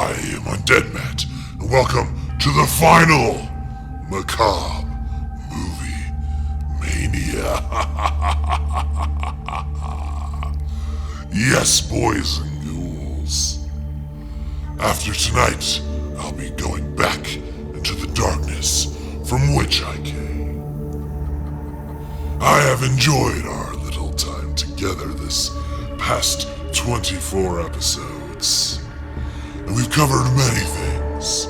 I am Undead Matt, and welcome to the final Macabre Movie Mania. Yes, boys and ghouls. After tonight, I'll be going back into the darkness from which I came. I have enjoyed our little time together this past 24 episodes. And we've covered many things.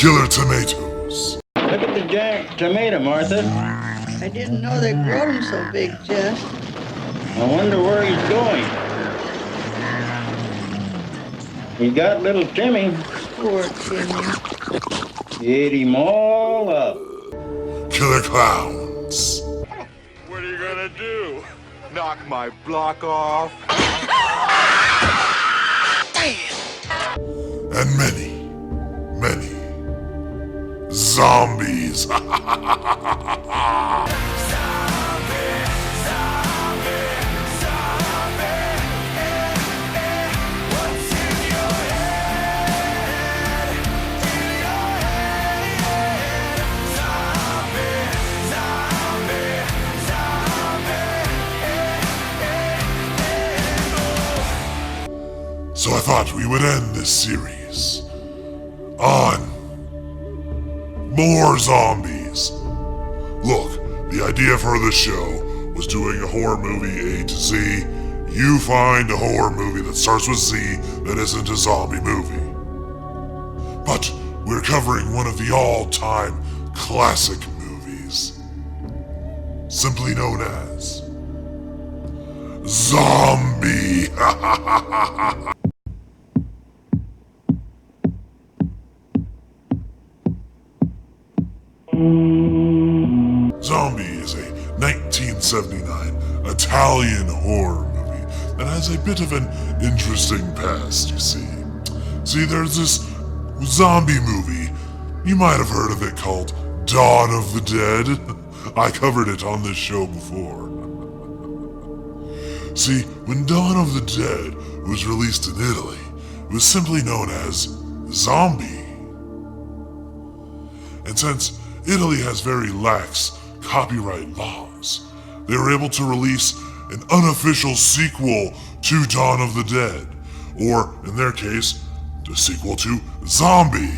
Killer tomatoes. Look at the giant tomato, Martha. I didn't know they grow them so big, Jess. I wonder where he's going. He got little Timmy. Poor Timmy. Ate him all up. Killer clowns. What are you gonna do? Knock my block off? And many, many zombies. So I thought we would end this series on more zombies. Look, the idea for this show was doing a horror movie A to Z. You find a horror movie that starts with Z that isn't a zombie movie. But we're covering one of the all-time classic movies, simply known as Zombie. Zombie is a 1979 Italian horror movie that has a bit of an interesting past, you see. See, there's this zombie movie, you might have heard of it, called Dawn of the Dead. I covered it on this show before. See, when Dawn of the Dead was released in Italy, it was simply known as Zombie. And since Italy has very lax copyright laws, they were able to release an unofficial sequel to Dawn of the Dead, or, in their case, a sequel to Zombie.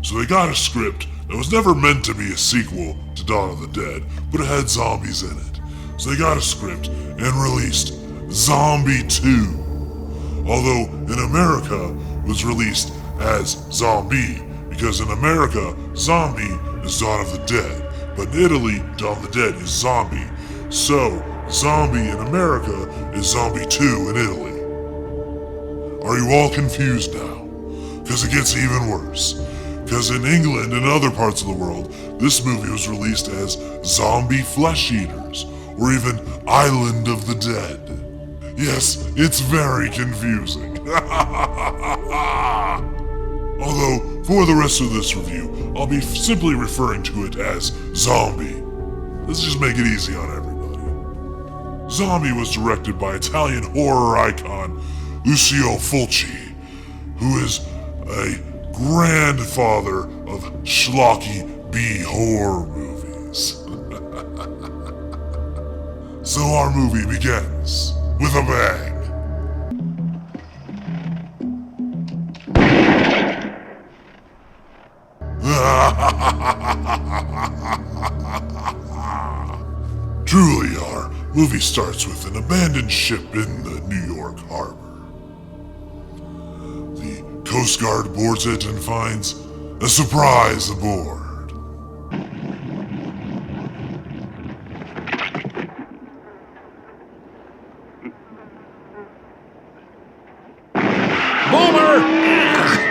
So they got a script that was never meant to be a sequel to Dawn of the Dead, but it had zombies in it. So they got a script and released Zombie 2. Although in America it was released as Zombie, because in America, Zombie is Dawn of the Dead, but in Italy, Dawn of the Dead is Zombie. So, Zombie in America is Zombie 2 in Italy. Are you all confused now? Because it gets even worse. Because in England and other parts of the world, this movie was released as Zombie Flesh Eaters, or even Island of the Dead. Yes, it's very confusing. Although, for the rest of this review, I'll be simply referring to it as Zombie. Let's just make it easy on everybody. Zombie was directed by Italian horror icon Lucio Fulci, who is a grandfather of schlocky B horror movies. So our movie begins with a bang. Truly, our movie starts with an abandoned ship in the New York harbor. The Coast Guard boards it and finds a surprise aboard. Boomer!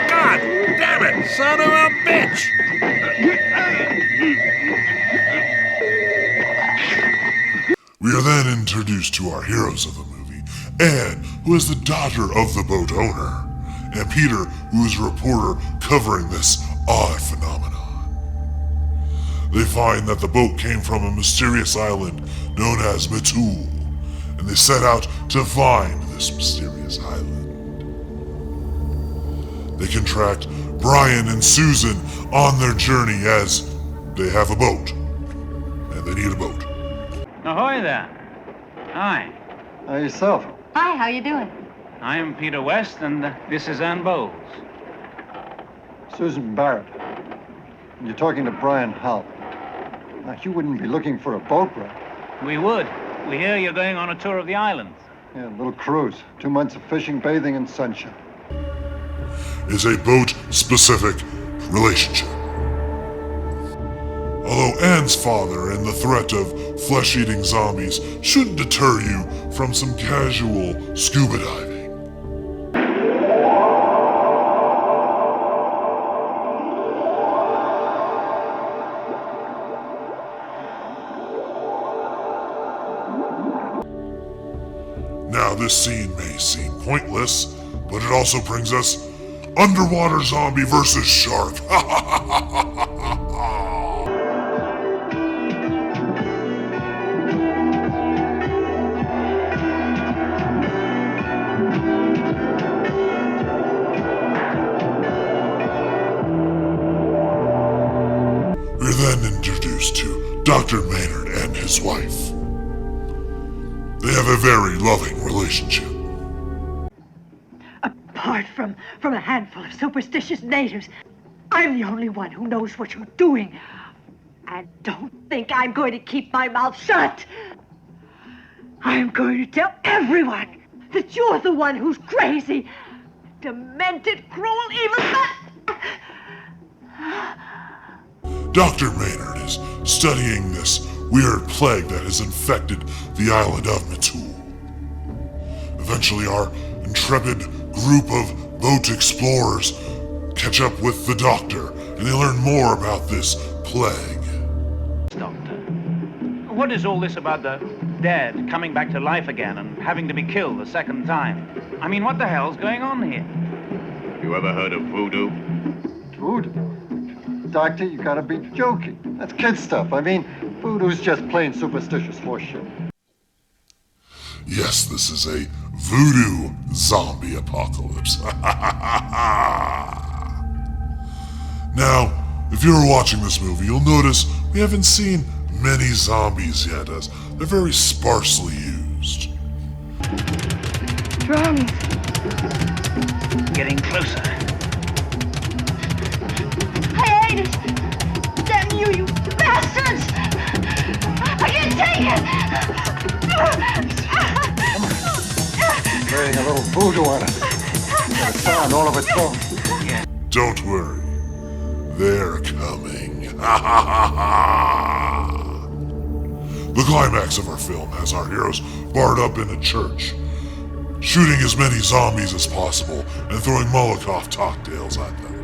God damn it, son of a bitch! We are then introduced to our heroes of the movie, Anne, who is the daughter of the boat owner, and Peter, who is a reporter covering this odd phenomenon. They find that the boat came from a mysterious island known as Matul, and they set out to find this mysterious island. they can track Brian and Susan on their journey as they have a boat. And they need a boat. Ahoy there. Hi. Hi, yourself. Hi, how you doing? I am Peter West, and this is Ann Bowles. Susan Barrett. And you're talking to Brian Hull. Now, you wouldn't be looking for a boat ride. We would. We hear you're going on a tour of the island. Yeah, a little cruise. 2 months of fishing, bathing, and sunshine. Is a boat-specific relationship. Although Anne's father and the threat of flesh-eating zombies shouldn't deter you from some casual scuba diving. Now, this scene may seem pointless, but it also brings us underwater zombie versus shark. We're then introduced to Dr. Maynard and his wife. They have a very loving relationship. Apart from a handful of superstitious natives, I'm the only one who knows what you're doing. And don't think I'm going to keep my mouth shut. I'm going to tell everyone that you're the one who's crazy, demented, cruel, evil. Dr. Maynard is studying this weird plague that has infected the island of Matul. Eventually, our intrepid group of boat explorers catch up with the doctor, and they learn more about this plague. Doctor, what is all this about the dead coming back to life again and having to be killed a second time? I mean, what the hell's going on here? You ever heard of voodoo? Voodoo? Doctor, you gotta be joking. That's kid stuff. I mean, voodoo's just plain superstitious horseshit. Yes, this is a voodoo zombie apocalypse. Now, if you're watching this movie, you'll notice we haven't seen many zombies yet, as they're very sparsely used. Drums. Getting closer. Hiatus! Damn you, you bastards! I can't take it! Spraying a little voodoo on us. Got a sound all of its own. Don't worry, they're coming. The climax of our film has our heroes barred up in a church, shooting as many zombies as possible and throwing Molotov cocktails at them.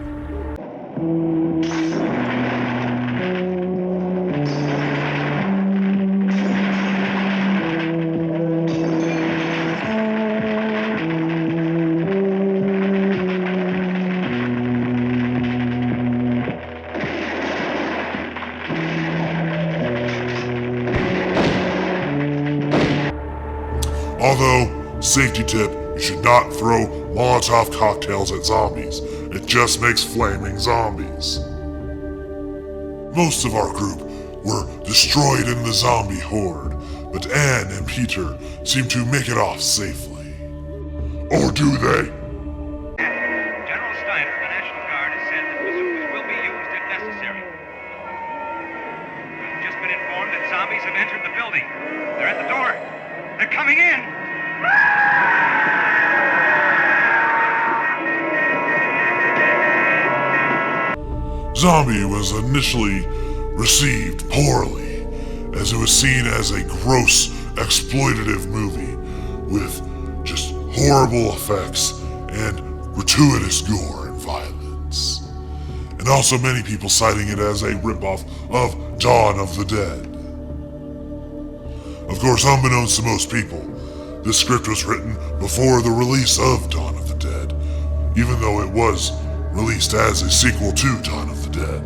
Although, safety tip, you should not throw Molotov cocktails at zombies. It just makes flaming zombies. Most of our group were destroyed in the zombie horde, but Anne and Peter seem to make it off safely. Or do they? General Steiner, the National Guard, has said that bazookas will be used if necessary. We've just been informed that zombies have entered the building. They're at the door. They're coming in! Zombie was initially received poorly, as it was seen as a gross, exploitative movie with just horrible effects and gratuitous gore and violence. And also many people citing it as a ripoff of Dawn of the Dead. Of course, unbeknownst to most people, this script was written before the release of Dawn of the Dead, even though it was released as a sequel to Dawn of the Dead.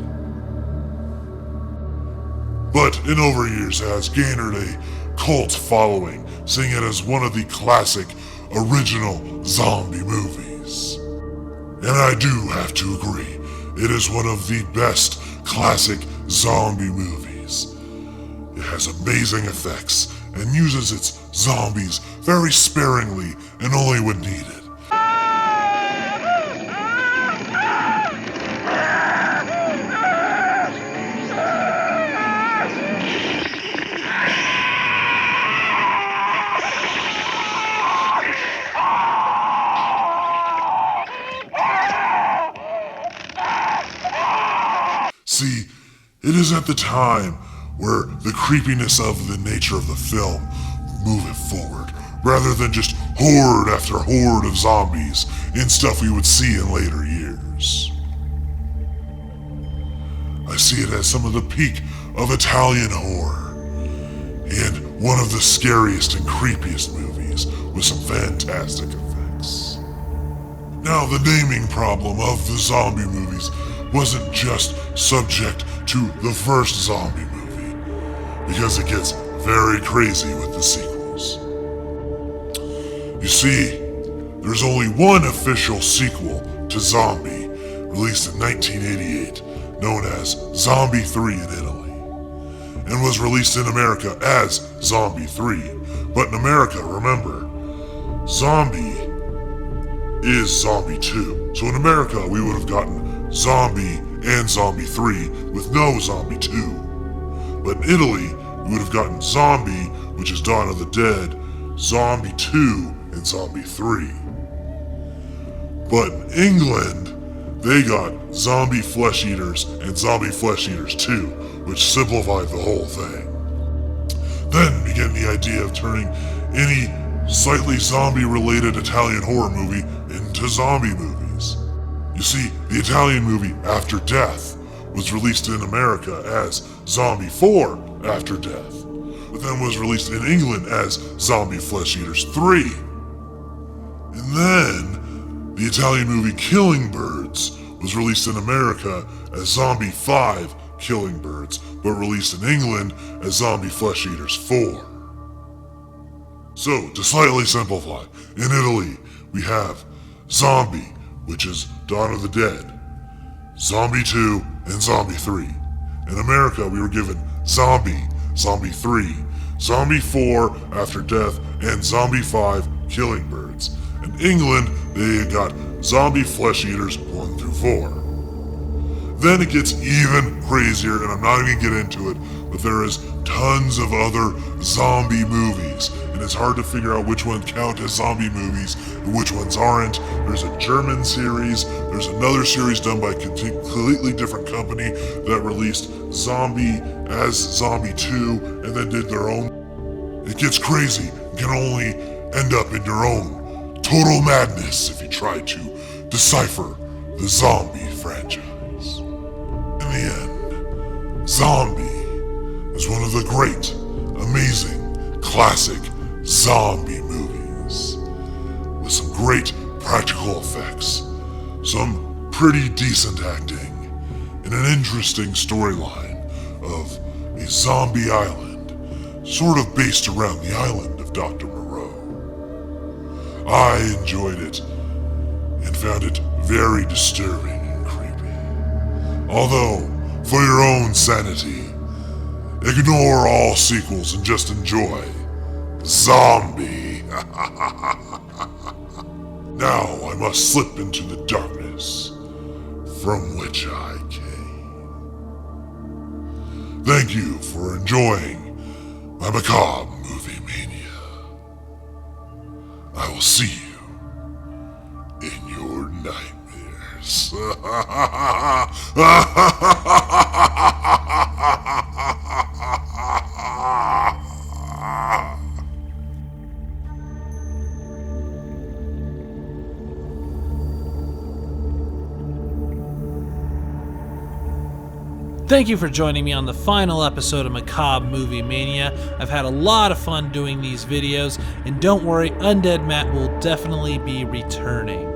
But in over years has garnered a cult following, seeing it as one of the classic original zombie movies. And I do have to agree, it is one of the best classic zombie movies. It has amazing effects and uses its zombies very sparingly and only when needed. See, it is at the time where the creepiness of the nature of the film move it forward, rather than just horde after horde of zombies in stuff we would see in later years. I see it as some of the peak of Italian horror, and one of the scariest and creepiest movies with some fantastic effects. Now, the naming problem of the zombie movies wasn't just subject to the first zombie movie, because it gets very crazy with the sequels. You see, there's only one official sequel to Zombie, released in 1988, known as Zombie 3 in Italy, and was released in America as Zombie 3. But in America, remember, Zombie is Zombie 2. So in America, we would have gotten Zombie and Zombie 3 with no Zombie 2. But in Italy, we would have gotten Zombie, which is Dawn of the Dead, Zombie 2, and Zombie 3. But in England, they got Zombie Flesh Eaters and Zombie Flesh Eaters 2, which simplified the whole thing. Then began the idea of turning any slightly zombie-related Italian horror movie into zombie movies. You see, the Italian movie After Death was released in America as Zombie 4 After Death, but then was released in England as Zombie Flesh Eaters 3. And then, the Italian movie Killing Birds was released in America as Zombie 5 Killing Birds, but released in England as Zombie Flesh Eaters 4. So, to slightly simplify, in Italy, we have Zombie, which is Dawn of the Dead, Zombie 2, and Zombie 3. In America, we were given Zombie, Zombie 3, Zombie 4 After Death, and Zombie 5 Killing Birds. In England, they got Zombie Flesh Eaters 1 through 4. Then it gets even crazier, and I'm not even gonna get into it, but there is tons of other zombie movies, and it's hard to figure out which ones count as zombie movies and which ones aren't. There's a German series, there's another series done by a completely different company that released Zombie as Zombie 2 and then did their own. It gets crazy. You can only end up in your own total madness if you try to decipher the zombie franchise. In the end, Zombie is one of the great, amazing, classic zombie movies with some great practical effects, some pretty decent acting, and an interesting storyline of a zombie island, sort of based around the island of Dr. Moreau. I enjoyed it and found it very disturbing and creepy. Although, for your own sanity, ignore all sequels and just enjoy Zombie. Now I must slip into the darkness from which I came. Thank you for enjoying my macabre movie mania. I will see you in your nightmares. Thank you for joining me on the final episode of Macabre Movie Mania. I've had a lot of fun doing these videos, and don't worry, Undead Matt will definitely be returning.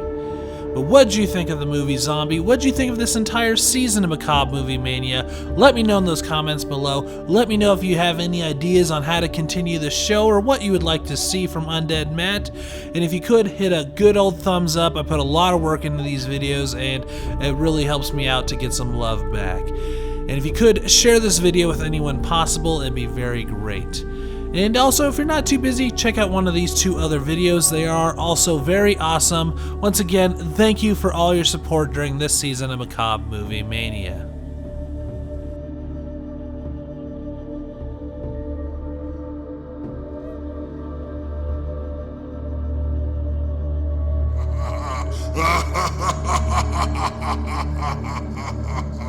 But what'd you think of the movie Zombie? What'd you think of this entire season of Macabre Movie Mania? Let me know in those comments below. Let me know if you have any ideas on how to continue the show or what you would like to see from Undead Matt. And if you could, hit a good old thumbs up. I put a lot of work into these videos and it really helps me out to get some love back. And if you could, share this video with anyone possible, it'd be very great. And also, if you're not too busy, check out one of these 2 other videos. They are also very awesome. Once again, thank you for all your support during this season of Macabre Movie Mania. Ha ha ha ha ha ha ha ha ha ha ha.